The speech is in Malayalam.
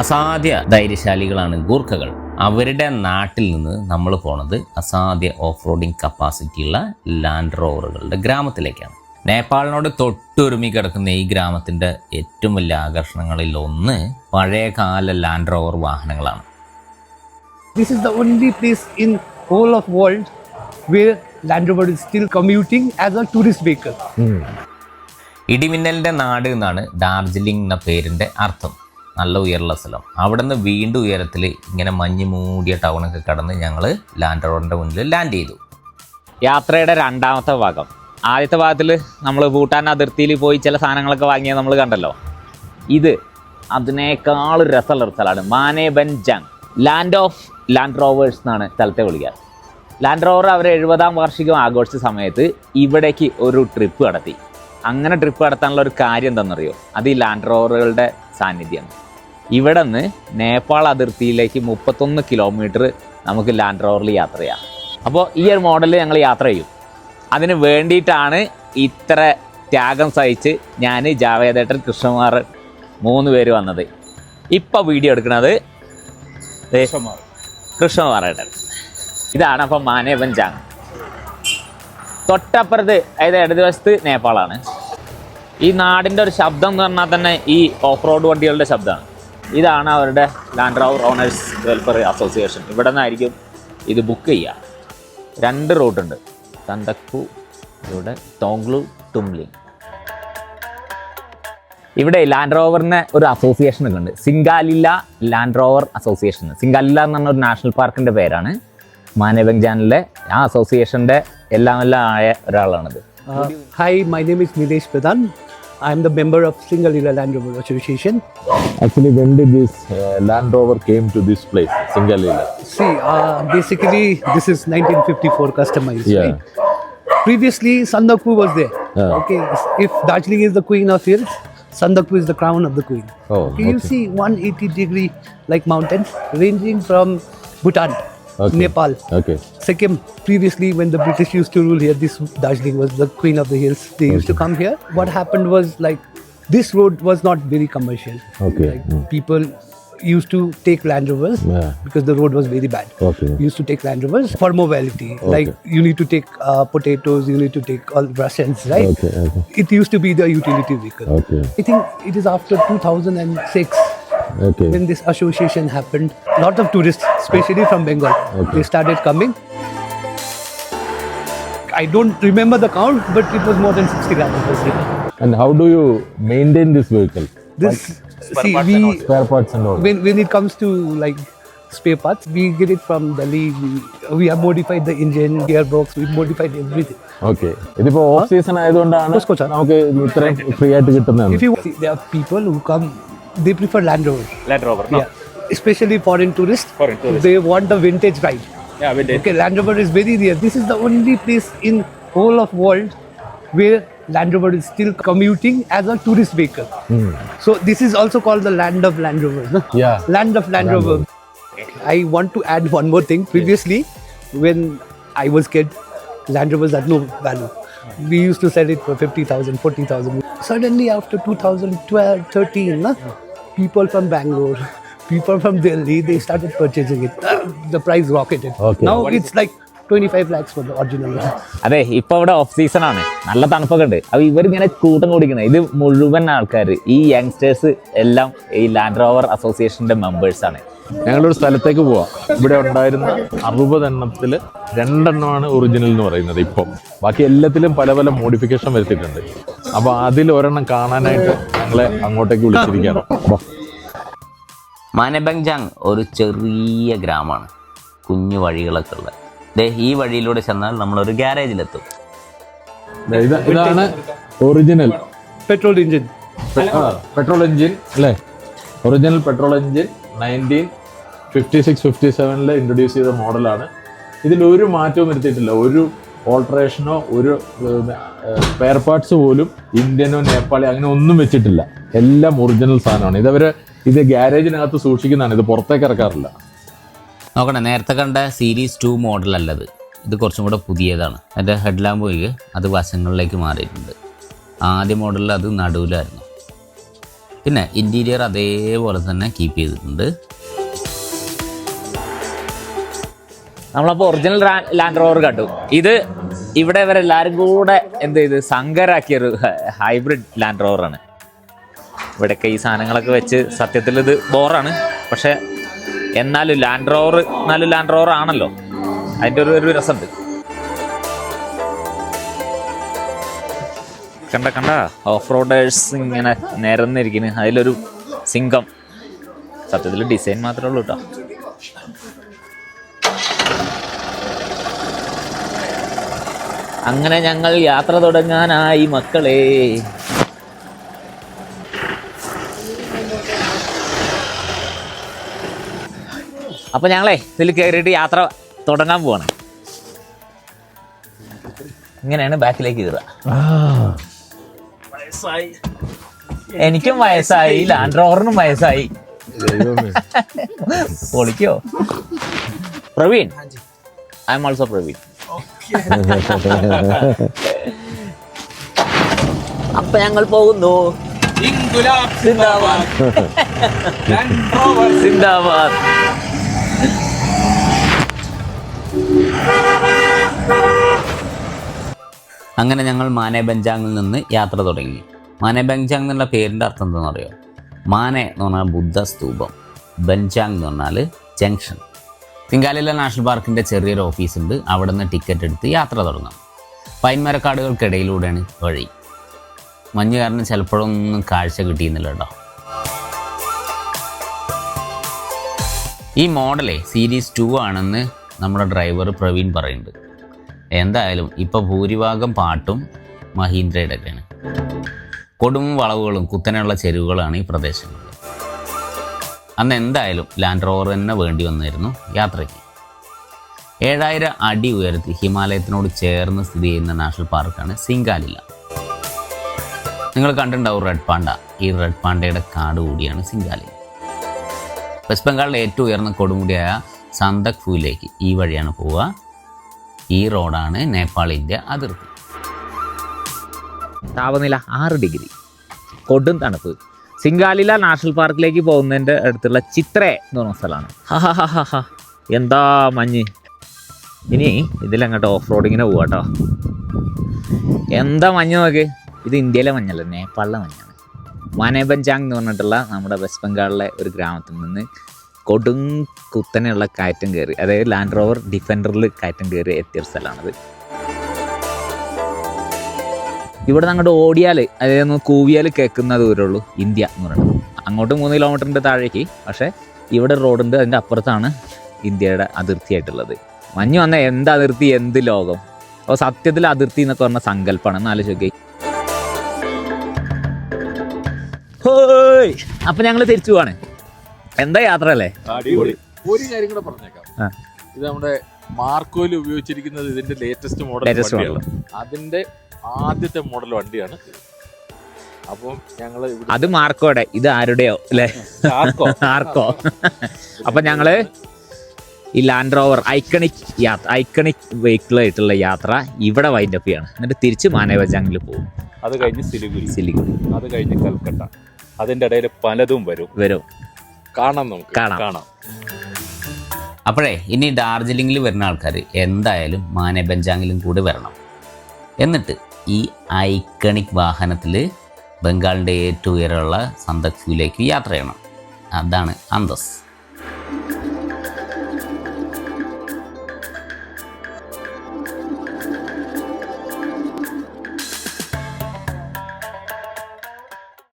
അസാധ്യ ധൈര്യശാലികളാണ് ഗൂർഖകൾ. അവരുടെ നാട്ടിൽ നിന്ന് നമ്മൾ പോണത് അസാധ്യ ഓഫ് റോഡിങ് കപ്പാസിറ്റിയുള്ള ലാൻഡ് റോവറുകളുടെ ഗ്രാമത്തിലേക്കാണ്. നേപ്പാളിനോട് തൊട്ടുരുമി കിടക്കുന്ന ഈ ഗ്രാമത്തിൻ്റെ ഏറ്റവും വലിയ ആകർഷണങ്ങളിൽ ഒന്ന് പഴയകാല ലാൻഡ് റോവർ വാഹനങ്ങളാണ്. This is the only place in whole of world where Land Rover is still commuting as a tourist vehicle. ഇടിമിന്നലിൻ്റെ നാട് എന്നാണ് ഡാർജിലിംഗ് എന്ന പേരിൻ്റെ അർത്ഥം. നല്ല ഉയർന്ന സ്ഥലം. അവിടെ നിന്ന് വീണ്ടും ഉയരത്തിൽ ഇങ്ങനെ മഞ്ഞ് മൂടിയ ടൗണൊക്കെ കടന്ന് ഞങ്ങൾ ലാൻഡ് റോവറിൻ്റെ മുന്നിൽ ലാൻഡ് ചെയ്തു. യാത്രയുടെ രണ്ടാമത്തെ ഭാഗം. ആദ്യത്തെ ഭാഗത്തിൽ നമ്മൾ ഭൂട്ടാൻ അതിർത്തിയിൽ പോയി ചില സാധനങ്ങളൊക്കെ വാങ്ങിയത് നമ്മൾ കണ്ടല്ലോ. ഇത് അതിനേക്കാൾ രസമുള്ള സ്ഥലമാണ് മാനേബൻജാങ്. ലാൻഡ് ഓഫ് ലാൻഡ് റോവേഴ്സ് എന്നാണ് സ്ഥലത്തെ വിളിക്കുക. ലാൻഡ് റോവർ അവർ 70ാം വാർഷികം ആഘോഷിച്ച സമയത്ത് ഇവിടേക്ക് ഒരു ട്രിപ്പ് നടത്തി. അങ്ങനെ ട്രിപ്പ് നടത്താനുള്ള ഒരു കാര്യം എന്താണെന്നറിയോ? അത് ഈ ലാൻഡ് റോവറുകളുടെ സാന്നിധ്യമാണ്. ഇവിടെ നിന്ന് നേപ്പാൾ അതിർത്തിയിലേക്ക് 31 കിലോമീറ്റർ നമുക്ക് ലാൻഡ് റോവറിൽ യാത്ര ചെയ്യാം. അപ്പോൾ ഈ ഒരു മോഡലിൽ ഞങ്ങൾ യാത്ര ചെയ്യും. അതിന് വേണ്ടിയിട്ടാണ് ഇത്ര ത്യാഗം സഹിച്ച് ഞാൻ, ജാവേദേട്ടൻ, കൃഷ്ണകുമാർ 3 പേര് വന്നത്. ഇപ്പം വീഡിയോ എടുക്കുന്നത് കൃഷ്ണകുമാറേട്ടൻ. ഇതാണ് അപ്പം മാനേബൻജാങ്. തൊട്ടപ്പുറത്ത് അതായത് ഇടതുവശത്ത് നേപ്പാളാണ്. ഈ നാടിൻ്റെ ഒരു ശബ്ദം എന്ന് പറഞ്ഞാൽ തന്നെ ഈ ഓഫ് റോഡ് വണ്ടികളുടെ ശബ്ദമാണ്. ഇതാണ് അവരുടെ Land Rover owners welfare association. ഇവിടെ നിന്നായിരിക്കും ഇത് ബുക്ക് ചെയ്യുക. 2 റൂട്ടുണ്ട്, തന്തക്പു, ഇവിടെ തോങ്ക്ലു, ടുംലിംഗ്. ഇവിടെ ലാൻഡ് റോവറിന് ഒരു അസോസിയേഷൻ ഒക്കെ ഉണ്ട്, സിംഗാലില്ല ലാൻഡ് റോവർ അസോസിയേഷൻ. സിംഗാലില്ല എന്ന് പറഞ്ഞ ഒരു നാഷണൽ പാർക്കിൻ്റെ പേരാണ്. മാനേബൻജാനിലെ ആ അസോസിയേഷൻ്റെ എല്ലാം ആയ ഒരാളാണിത്. Hi, my name is Nilesh Pradhan. I am the member of Singalila Land Rover Association. Actually, when did this Land Rover came to this place, Singalila? See, basically this is 1954 customized, Yeah. right? Previously, Sandakpur was there. Yeah. Okay, if Darjeeling is the queen of hills, Sandakpur is the crown of the queen. Oh, okay. You see 180-degree like mountains ranging from Bhutan, Okay. Nepal, Okay. Sikkim. Previously, when the British used to rule here, this Darjeeling was the queen of the hills. They used to come here. What happened was like this road was not very commercial. Okay. Like, people used to take Land Rovers Yeah. because the road was very bad. Okay. Used to take Land Rovers for mobility. Like you need to take potatoes, you need to take all rations, right? Okay. Okay. It used to be the utility vehicle. Okay. I think it is after 2006 Okay. when this association happened. Lot of tourists, especially from Bengal, they started coming. I don't remember the count, but it was more than 60 Land Rovers here. And how do you maintain this vehicle? This, see, Spare parts and all. when it comes to like spare parts, we get it from Delhi. We have modified the engine, gearbox, we modified everything. Okay. ഇതിപ്പോ ഓഫ് സീസൺ ആയതുകൊണ്ടാണ് Coach. നമുക്ക് ഇത്രയും ഫ്രീ ആയിട്ട് കിട്ടുന്നത്. If you see, there are people who come, they prefer Land Rover. Land rover. Yeah, especially foreign tourists. They want the vintage ride. Okay, Land Rover is very rare. This is the only place in whole of world where Land Rover is still commuting as a tourist vehicle. So this is also called the land of Land Rover. No? Yeah. Land of Land Rover. I want to add one more thing. Previously, when I was kid, Land Rovers had no value. We used to sell it for 50,000, 40,000. Suddenly after 2012, 13, people from Bangalore, people from Delhi, they started purchasing it. The price rocketed. Okay. Now it's like 25 lakhs for the original one. അതെ, ഇപ്പോൾ ഇവിടെ ഓഫ് സീസണാണ്, നല്ല തണുപ്പൊക്കെ ഉണ്ട്. അപ്പോൾ ഇവരിങ്ങനെ കൂട്ടം കൂടിക്കണം. ഇത് മുഴുവൻ ആൾക്കാർ, ഈ യങ്സ്റ്റേഴ്സ് എല്ലാം ഈ ലാൻഡ് റോവർ അസോസിയേഷൻ്റെ മെമ്പേഴ്സാണ്. ഞങ്ങളൊരു സ്ഥലത്തേക്ക് പോവാം. ഇവിടെ ഉണ്ടായിരുന്ന 60 എണ്ണത്തിൽ 2 എണ്ണമാണ് ഒറിജിനൽ എന്ന് പറയുന്നത്. ഇപ്പം ബാക്കി എല്ലാത്തിലും പല പല മോഡിഫിക്കേഷൻ വരുത്തിയിട്ടുണ്ട്. അപ്പോൾ അതിൽ ഒരെണ്ണം കാണാനായിട്ട് ഞങ്ങളെ അങ്ങോട്ടേക്ക് വിളിച്ചിരിക്കുകയാണ്. മാനേബൻജാങ് ഒരു ചെറിയ ഗ്രാമമാണ്, കുഞ്ഞു വഴികളൊക്കെ ഉള്ള. ഈ വഴിയിലൂടെ ചെന്നാൽ നമ്മളൊരു ഗ്യാരേജിലെത്തും. ഇതാണ് original Petrol engine. Petrol engine അല്ലേ? ഒറിജിനൽ പെട്രോൾ എഞ്ചിൻ 1956-57 ഇൻട്രൊഡ്യൂസ് ചെയ്ത മോഡലാണ്. ഇതിലൊരു മാറ്റവും വരുത്തിയിട്ടില്ല. ഒരു ഓൾട്ടറേഷനോ ഒരു സ്പെയർ പാർട്സ് പോലും ഇന്ത്യനോ നേപ്പാളി അങ്ങനെ ഒന്നും വെച്ചിട്ടില്ല. എല്ലാം ഒറിജിനൽ സാധനമാണ്. ഇത് ഗ്യാരേജിനകത്ത് സൂക്ഷിക്കുന്നതാണ്. ഇത് പുറത്തേക്ക് ഇറക്കാറില്ല. നോക്കണേ, നേരത്തെ കണ്ട സീരീസ് 2 മോഡലല്ലത്. ഇത് കുറച്ചും കൂടെ പുതിയതാണ്. അതിൻ്റെ ഹെഡ് ലാമ്പ് ഒഴികെ അത് വശങ്ങളിലേക്ക് മാറിയിട്ടുണ്ട്. ആദ്യ മോഡലിൽ അത് നടുവിലായിരുന്നു. പിന്നെ ഇൻറ്റീരിയർ അതേപോലെ തന്നെ കീപ്പ് ചെയ്തിട്ടുണ്ട്. നമ്മളപ്പോൾ ഒറിജിനൽ ലാൻഡ് റോവർ കണ്ടു. ഇത് ഇവിടെ ഇവരെല്ലാവരും കൂടെ എന്ത് ചെയ്ത് സങ്കരാക്കിയൊരു ഹൈബ്രിഡ് ലാൻഡ് റോവറാണ്. ഇവിടെയൊക്കെ ഈ സാധനങ്ങളൊക്കെ വെച്ച് സത്യത്തിൽ ഇത് ബോറാണ്, പക്ഷെ എന്നാലും ലാൻഡ് റോവർ നല്ലൊരു ലാൻഡ് റോവർ ആണല്ലോ, അതിൻ്റെ ഒരു രസമുണ്ട്. കണ്ട ഓഫ് റോഡേഴ്സ് ഇങ്ങനെ നിരന്നിരിക്കുന്നു. അതിലൊരു സിംഗം. സത്യത്തിൽ ഡിസൈൻ മാത്രമേ ഉള്ളൂ കേട്ടോ. അങ്ങനെ ഞങ്ങൾ യാത്ര തുടങ്ങാനായി മക്കളെ. അപ്പൊ ഞങ്ങളെ ഇതിൽ കയറിയിട്ട് യാത്ര തുടങ്ങാൻ പോവാണ്. ഇങ്ങനെയാണ് ബാക്കിലേക്ക് കയറുക. എനിക്കും വയസ്സായി, ലാൻഡ് റോവറിനും വയസ്സായി. പൊളിക്കോ Praveen? I am also Praveen. അപ്പൊ ഞങ്ങൾ പോകുന്നു. സിന്ദാബാദ് സിന്ദാബാദ്. അങ്ങനെ ഞങ്ങൾ മാനെ ബെഞ്ചാങ്ങിൽ നിന്ന് യാത്ര തുടങ്ങി. മാനെ ബെഞ്ചാങ് എന്നുള്ള പേരിൻ്റെ അർത്ഥം എന്താണെന്ന് അറിയോ? മാനെ എന്ന് പറഞ്ഞാൽ ബുദ്ധ സ്തൂപം, ബെഞ്ചാങ് എന്ന് പറഞ്ഞാൽ ജംഗ്ഷൻ. സിംഗാലില നാഷണൽ പാർക്കിൻ്റെ ചെറിയൊരു ഓഫീസുണ്ട്. അവിടെ നിന്ന് ടിക്കറ്റ് എടുത്ത് യാത്ര തുടങ്ങാം. പൈൻമരക്കാടുകൾക്കിടയിലൂടെയാണ് വഴി. മഞ്ഞ് കാരണം ചിലപ്പോഴൊന്നും കാഴ്ച കിട്ടിയിരുന്നില്ല കേട്ടോ. ഈ മോഡലേ സീരീസ് 2 ആണെന്ന് നമ്മുടെ ഡ്രൈവർ പ്രവീൺ പറയുന്നുണ്ട്. എന്തായാലും ഇപ്പോൾ ഭൂരിഭാഗം പാട്ടും മഹീന്ദ്രയുടെയൊക്കെയാണ്. കൊടും വളവുകളും കുത്തനെയുള്ള ചെരുവുകളാണ് ഈ പ്രദേശങ്ങളിൽ. അന്ന് എന്തായാലും ലാൻഡ് റോവർ തന്നെ വേണ്ടി വന്നിരുന്നു യാത്രയ്ക്ക്. 7000 അടി ഉയരത്തിൽ ഹിമാലയത്തിനോട് ചേർന്ന് സ്ഥിതി ചെയ്യുന്ന നാഷണൽ പാർക്കാണ് സിംഗാലില. നിങ്ങൾ കണ്ടിട്ടുണ്ടാവും റെഡ് പാണ്ട. ഈ റെഡ് പാണ്ടയുടെ കാട് കൂടിയാണ് സിംഗാലില. വെസ്റ്റ് ബംഗാളിലെ ഏറ്റവും ഉയർന്ന കൊടുമുടിയായ സന്തക്ഫുവിലേക്ക് ഈ വഴിയാണ് പോവുക. ഈ റോഡാണ് നേപ്പാൾ ഇന്ത്യ അതിർത്തി. താപനില 6 ഡിഗ്രി, കൊടും തണുപ്പ്. സിംഗാലില നാഷണൽ പാർക്കിലേക്ക് പോകുന്നതിൻ്റെ അടുത്തുള്ള ചിത്രേ എന്ന് പറഞ്ഞ സ്ഥലമാണ്. എന്താ മഞ്ഞ്. ഇനി ഇതിലങ്ങോട്ട് ഓഫ് റോഡിങ്ങിനെ പോവാ കേട്ടോ. എന്താ മഞ്ഞ് നോക്ക്. ഇത് ഇന്ത്യയിലെ മഞ്ഞല്ല, നേപ്പാളിലെ മഞ്ഞാണ്. മാനെ ബെഞ്ചാങ് എന്ന് പറഞ്ഞിട്ടുള്ള നമ്മുടെ വെസ്റ്റ് ബംഗാളിലെ ഒരു ഗ്രാമത്തിൽ നിന്ന് കൊടും കുത്തനെയുള്ള കയറ്റം കയറി, അതായത് ലാൻഡ് റോവർ ഡിഫൻഡറിൽ കയറ്റം കയറി എത്തിയൊരു സ്ഥലമാണത്. ഇവിടെ നിന്ന് അങ്ങോട്ട് ഓടിയാൽ, അതായത് കൂവിയാൽ കേൾക്കുന്ന ദൂരമുള്ളൂ ഇന്ത്യ എന്ന് പറയുന്നത്. അങ്ങോട്ട് 3 കിലോമീറ്ററിൻ്റെ താഴേക്ക്. പക്ഷേ ഇവിടെ റോഡുണ്ട്, അതിൻ്റെ അപ്പുറത്താണ് ഇന്ത്യയുടെ അതിർത്തിയായിട്ടുള്ളത്. മഞ്ഞ് വന്ന എന്ത് അതിർത്തി, എന്ത് ലോകം. അപ്പോൾ സത്യത്തിൽ അതിർത്തി എന്നൊക്കെ പറഞ്ഞ സങ്കല്പമാണ്. എന്ന് ആലോചിച്ച് നോക്കി. അപ്പൊ ഞങ്ങൾ തിരിച്ചു പോവാണ്. എന്താ യാത്ര അല്ലേ? അടിപൊളി. ഒരു കാര്യം കൂടെ പറഞ്ഞേക്കാം. ഇത് നമ്മുടെ മാർക്കോയിൽ ഉപയോഗിച്ചിരിക്കുന്നത് ഇതിന്റെ ലേറ്റസ്റ്റ് മോഡൽ. അതിന്റെ ആദ്യത്തെ മോഡൽ വണ്ടിയാണ്. അപ്പം ഞങ്ങള് അത് മാർക്കോയുടെ, ഇത് ആരുടെയോ അല്ലേ? ആർക്കോ. അപ്പൊ ഞങ്ങള് ഈ ലാൻഡ് റോവർ ഐക്കണിക് വെഹിക്കിൾ ആയിട്ടുള്ള യാത്ര ഇവിടെ വൈൻഡപ്പ് ചെയ്യാണ്. എന്നിട്ട് തിരിച്ച് മാനെ ബെഞ്ചാങ്ങിൽ പോകും. അത് കഴിഞ്ഞ് സിലിഗുരി, അത് കഴിഞ്ഞ് കൽക്കട്ട. അതിന്റെ ഇടയിൽ പലതും വരും. കാണാം, നമുക്ക് കാണാം. അപ്പോഴേ ഇനി ഡാർജിലിംഗിൽ വരുന്ന ആൾക്കാർ എന്തായാലും മാനെ ബെഞ്ചാങ്ങിലും കൂടി വരണം. എന്നിട്ട് ഈ ഐക്കണിക് വാഹനത്തിൽ ബംഗാളിൻ്റെ ഏറ്റവും ഉയരമുള്ള സന്തക്ഫുവിലേക്ക് യാത്ര ചെയ്യണം. അതാണ് അന്തസ്.